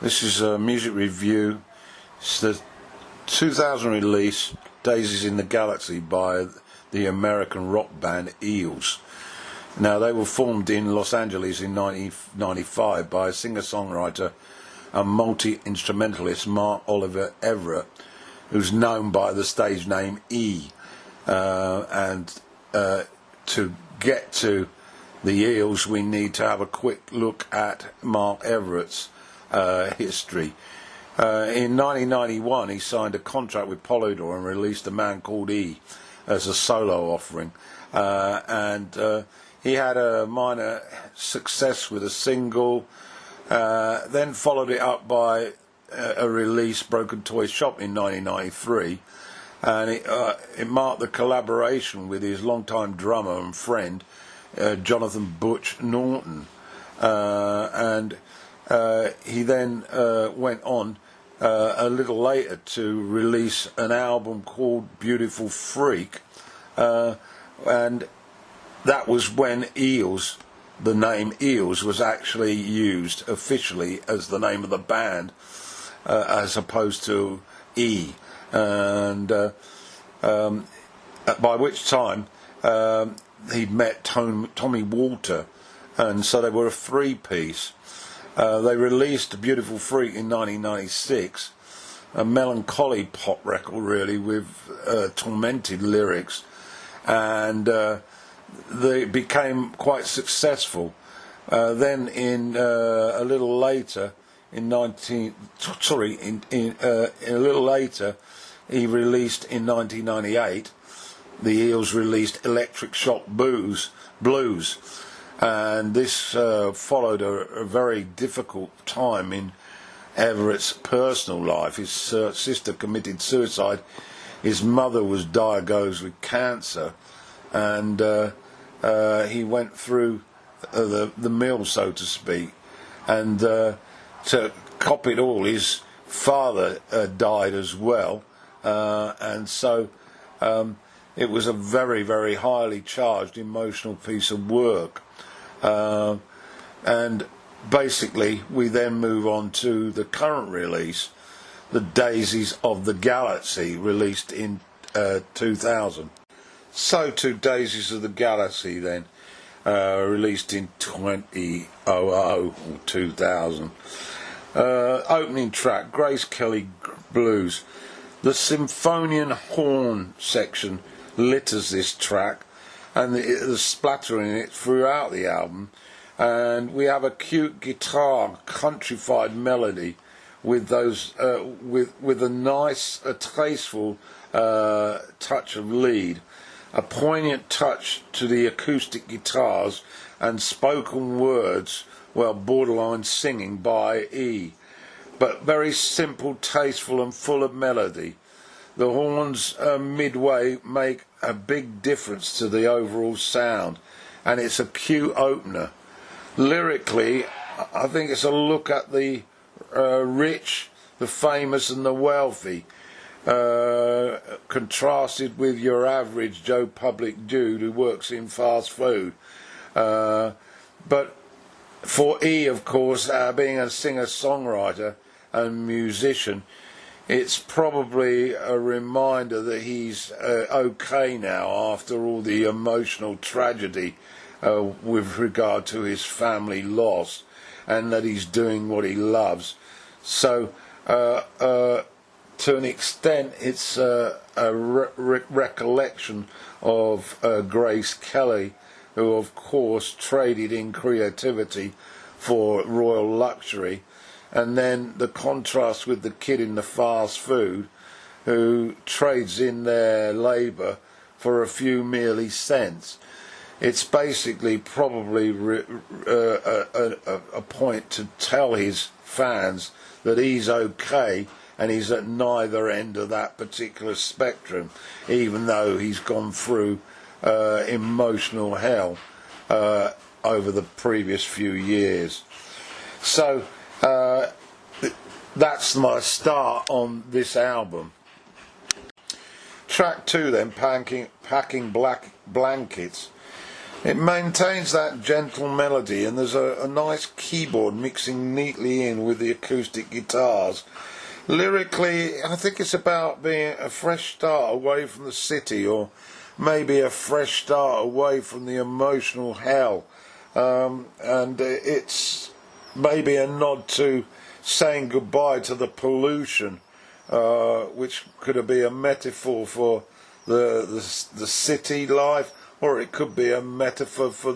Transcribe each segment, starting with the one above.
This is a music review. It's the 2000 release, Daisies in the Galaxy, by the American rock band Eels. Now, they were formed in Los Angeles in 1995 by singer-songwriter and multi-instrumentalist Mark Oliver Everett, who's known by the stage name E. To get to the Eels, we need to have a quick look at Mark Everett's history. In 1991, he signed a contract with Polydor and released A Man Called E as a solo offering, he had a minor success with a single, then followed it up by a release, Broken Toy Shop, in 1993, and it marked the collaboration with his longtime drummer and friend, Jonathan Butch Norton, he then went on a little later to release an album called Beautiful Freak, and that was when Eels, the name Eels, was actually used officially as the name of the band, as opposed to E, and by which time he'd met Tommy Walter, and so they were a three-piece. They released Beautiful Freak in 1996, a melancholy pop record really, with tormented lyrics, and they became quite successful. Then a little later, he released in 1998. The Eels released Electric Shock Blues, and this followed a very difficult time in Everett's personal life. His sister committed suicide, his mother was diagnosed with cancer, and he went through the mill, so to speak, and to cop it all, his father died as well, and so it was a very, very highly charged emotional piece of work. And basically we then move on to the current release, the Daisies of the Galaxy, released in 2000. So to Daisies of the Galaxy then, released in 2000 or 2000. Opening track, Grace Kelly Blues. The symphonian horn section litters this track, and the splattering in it throughout the album, and we have a cute guitar countrified melody with those with a nice, tasteful touch of lead, a poignant touch to the acoustic guitars, and spoken words, well, borderline singing by E, but very simple, tasteful and full of melody. The horns midway make a big difference to the overall sound, and it's a cute opener. Lyrically, I think it's a look at the rich, the famous and the wealthy, contrasted with your average Joe Public dude who works in fast food. But for E, of course, being a singer-songwriter and musician, it's probably a reminder that he's okay now after all the emotional tragedy with regard to his family loss, and that he's doing what he loves. So to an extent it's a recollection of Grace Kelly, who of course traded in creativity for royal luxury, and then the contrast with the kid in the fast food who trades in their labour for a few merely cents. It's basically probably a point to tell his fans that he's okay and he's at neither end of that particular spectrum, even though he's gone through emotional hell over the previous few years. So that's my start on this album. Track 2 then, Packing Black Blankets. It maintains that gentle melody, and there's a nice keyboard mixing neatly in with the acoustic guitars. Lyrically, I think it's about being a fresh start away from the city, or maybe a fresh start away from the emotional hell. And it's maybe a nod to saying goodbye to the pollution, which could be a metaphor for the city life, or it could be a metaphor for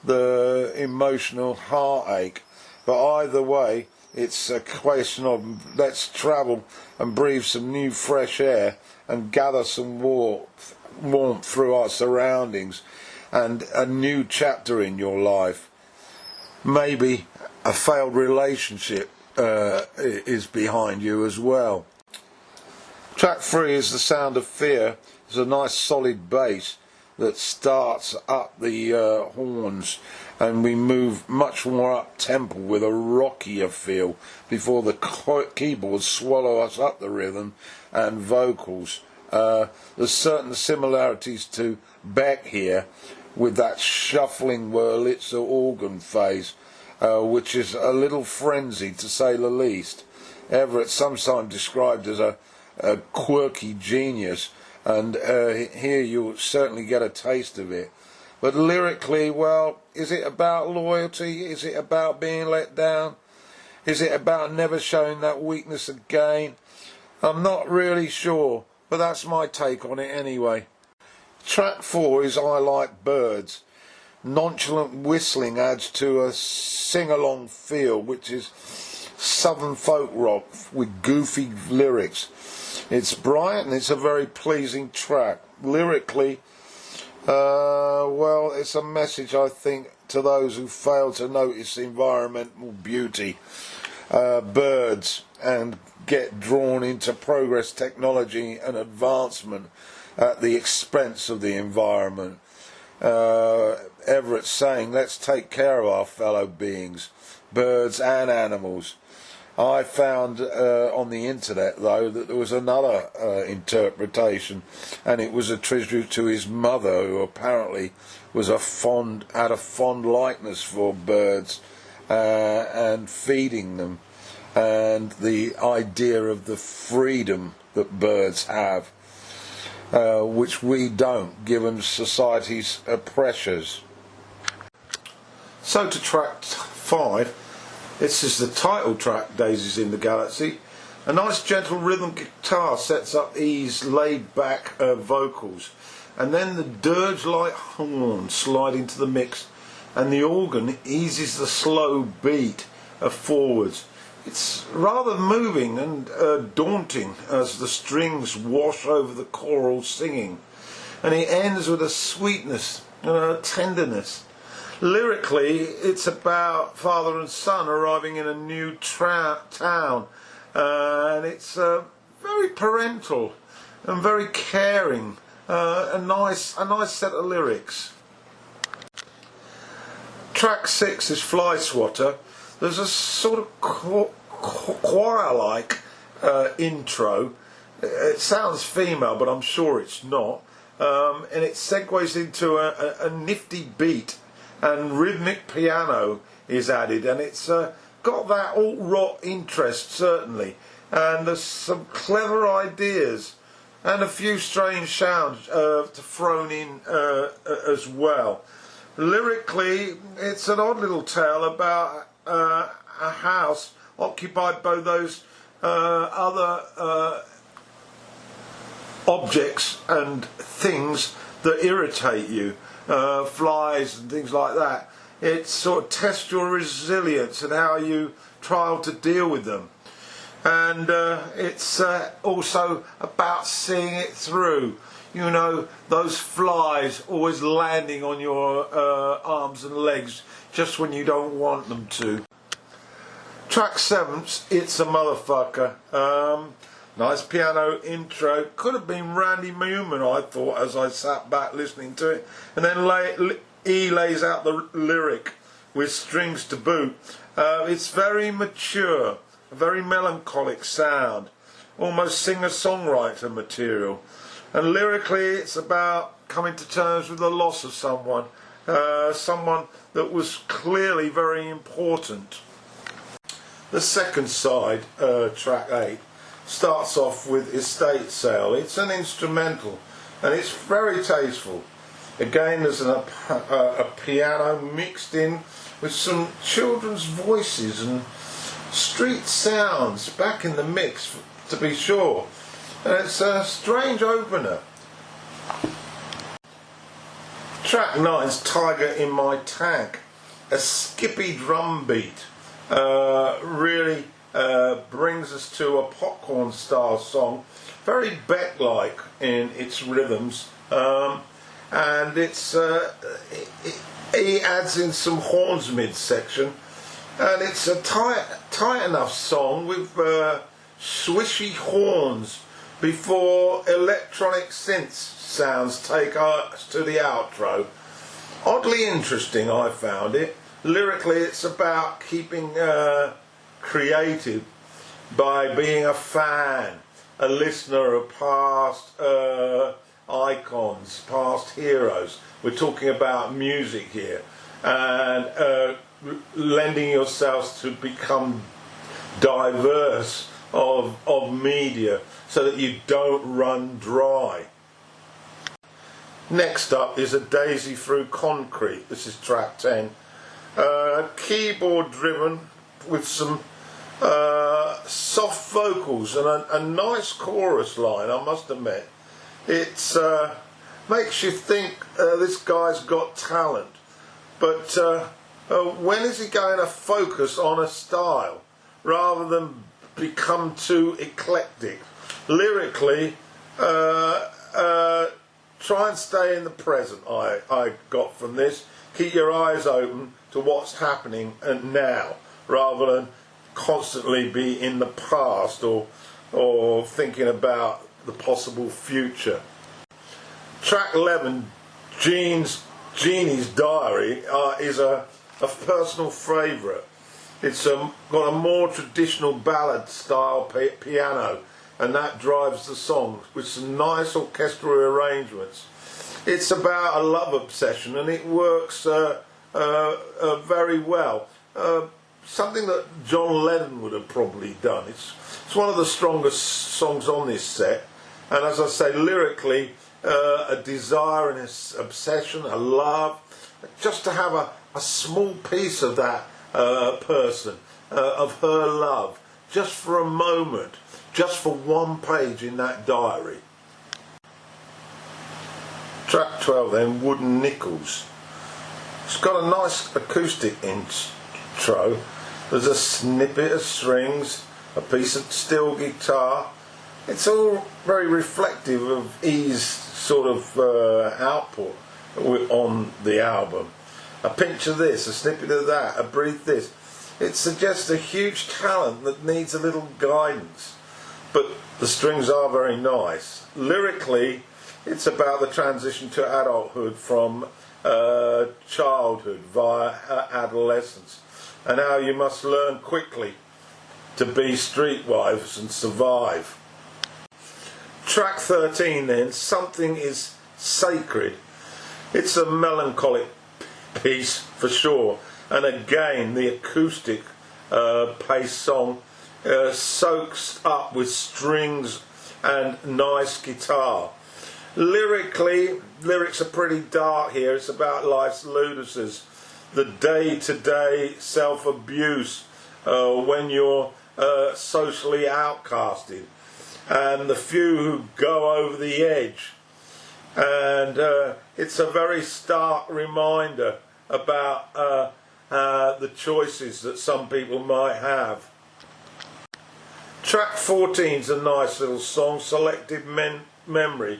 the emotional heartache. But either way, it's a question of let's travel and breathe some new fresh air and gather some warmth through our surroundings, and a new chapter in your life. Maybe a failed relationship is behind you as well. Track 3 is The Sound of Fear. It's a nice solid bass that starts up the horns, and we move much more up tempo with a rockier feel before the keyboards swallow us up the rhythm and vocals. There's certain similarities to Beck here with that shuffling Wurlitzer organ phase, which is a little frenzied to say the least. Everett sometimes described as a quirky genius, and here you'll certainly get a taste of it. But lyrically, well, is it about loyalty? Is it about being let down? Is it about never showing that weakness again? I'm not really sure, but that's my take on it anyway. Track 4 is I Like Birds. Nonchalant whistling adds to a sing-along feel, which is southern folk rock with goofy lyrics. It's bright and it's a very pleasing track. Lyrically, well, it's a message, I think, to those who fail to notice environmental beauty, birds, and get drawn into progress, technology and advancement at the expense of the environment. Everett saying, let's take care of our fellow beings, birds and animals. I found on the internet, though, that there was another interpretation, and it was a tribute to his mother, who apparently was had a fond likeness for birds and feeding them, and the idea of the freedom that birds have, which we don't, given society's pressures. So to track 5. This is the title track, Daisies in the Galaxy. A nice gentle rhythm guitar sets up these laid back vocals, and then the dirge-like horns slide into the mix, and the organ eases the slow beat forwards. It's rather moving and daunting as the strings wash over the choral singing, and it ends with a sweetness and a tenderness. Lyrically, it's about father and son arriving in a new town, and it's very parental and very caring. A nice set of lyrics. Track 6 is Fly Swatter. There's a sort of choir-like intro. It sounds female, but I'm sure it's not. And it segues into a nifty beat, and rhythmic piano is added, and it's got that alt-rock interest, certainly, and there's some clever ideas and a few strange sounds thrown in as well. Lyrically, it's an odd little tale about a house occupied by those other objects and things that irritate you, flies and things like that. It sort of tests your resilience and how you try to deal with them. And it's also about seeing it through. You know, those flies always landing on your arms and legs just when you don't want them to. Track 7's It's a Motherfucker. Nice piano intro. Could have been Randy Newman, I thought, as I sat back listening to it. And then he lays out the lyric with strings to boot. It's very mature, a very melancholic sound, almost singer-songwriter material. And lyrically, it's about coming to terms with the loss of someone someone that was clearly very important. The second side, track 8, starts off with Estate Sale. It's an instrumental and it's very tasteful. Again, there's a piano mixed in with some children's voices and street sounds back in the mix, to be sure. And it's a strange opener. Track 9's Tiger in My Tank. A skippy drum beat really brings us to a popcorn style song, very Beck-like in its rhythms, and he adds in some horns mid-section, and it's a tight enough song with swishy horns before electronic synth sounds take us to the outro. Oddly interesting, I found it. Lyrically, it's about keeping creative by being a fan, a listener of past icons, past heroes. We're talking about music here, and lending yourselves to become diverse of media so that you don't run dry. Next up is A Daisy Through Concrete. This is track 10. Keyboard driven with some soft vocals and a nice chorus line, I must admit. It makes you think this guy's got talent, but when is he going to focus on a style rather than become too eclectic? Lyrically, try and stay in the present, I got from this. Keep your eyes open to what's happening and now, rather than constantly be in the past or thinking about the possible future. Track 11, Jeannie's Diary, is a personal favourite. It's got a more traditional ballad style piano, and that drives the song with some nice orchestral arrangements. It's about a love obsession, and it works very well. Something that John Lennon would have probably done. It's one of the strongest songs on this set, and as I say, lyrically, a desire and an obsession, a love, just to have a small piece of that person, of her love, just for a moment, just for one page in that diary. Track 12 then, Wooden Nickels. It's got a nice acoustic intro. There's a snippet of strings, a piece of steel guitar. It's all very reflective of E's sort of output on the album. A pinch of this, a snippet of that, a brief this. It suggests a huge talent that needs a little guidance, but the strings are very nice. Lyrically, it's about the transition to adulthood from childhood via adolescence, and how you must learn quickly to be streetwise and survive. Track 13 then, Something Is Sacred. It's a melancholic piece for sure, and again the acoustic paced song soaks up with strings and nice guitar. Lyrics are pretty dark here. It's about life's ludicrous, the day-to-day self-abuse when you're socially outcasted, and the few who go over the edge. And it's a very stark reminder about the choices that some people might have. Track 14 is a nice little song, Selective Memory.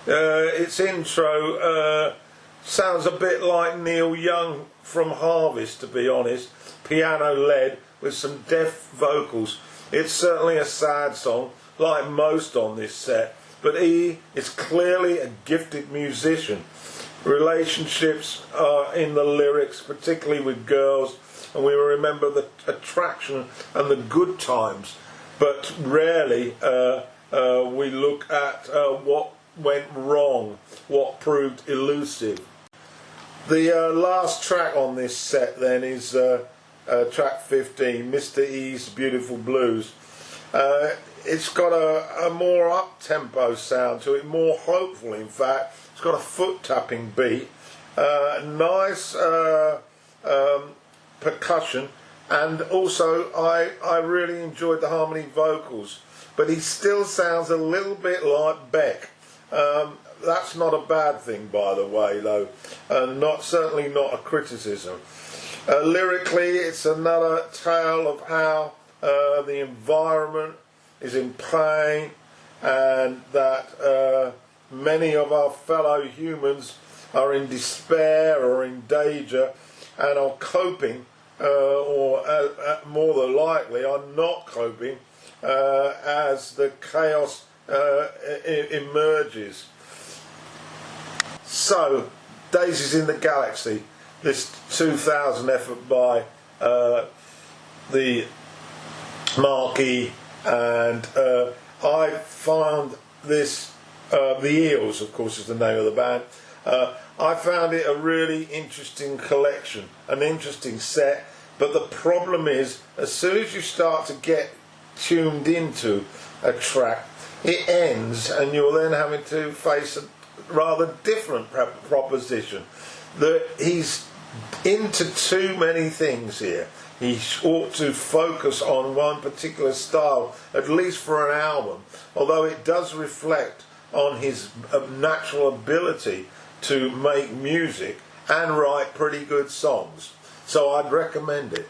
Its intro sounds a bit like Neil Young from Harvest, to be honest, piano led with some deaf vocals. It's certainly a sad song, like most on this set, but he is clearly a gifted musician. Relationships are in the lyrics, particularly with girls, and we remember the attraction and the good times, but rarely we look at what went wrong, what proved elusive. The last track on this set then is track 15, Mr. E's Beautiful Blues. It's got a more up-tempo sound to it, more hopeful in fact. It's got a foot-tapping beat, nice percussion, and also I really enjoyed the harmony vocals, but he still sounds a little bit like Beck. That's not a bad thing, by the way, though, certainly not a criticism. Lyrically, it's another tale of how the environment is in pain, and that many of our fellow humans are in despair or in danger and are coping, or more than likely are not coping as the chaos emerges. So, Daisies in the Galaxy, this 2000 effort by the Marquee, and I found this, the Eels of course is the name of the band, I found it a really interesting collection, an interesting set, but the problem is, as soon as you start to get tuned into a track, it ends and you're then having to face a rather different proposition. That he's into too many things here. He ought to focus on one particular style, at least for an album, although it does reflect on his natural ability to make music and write pretty good songs. So I'd recommend it.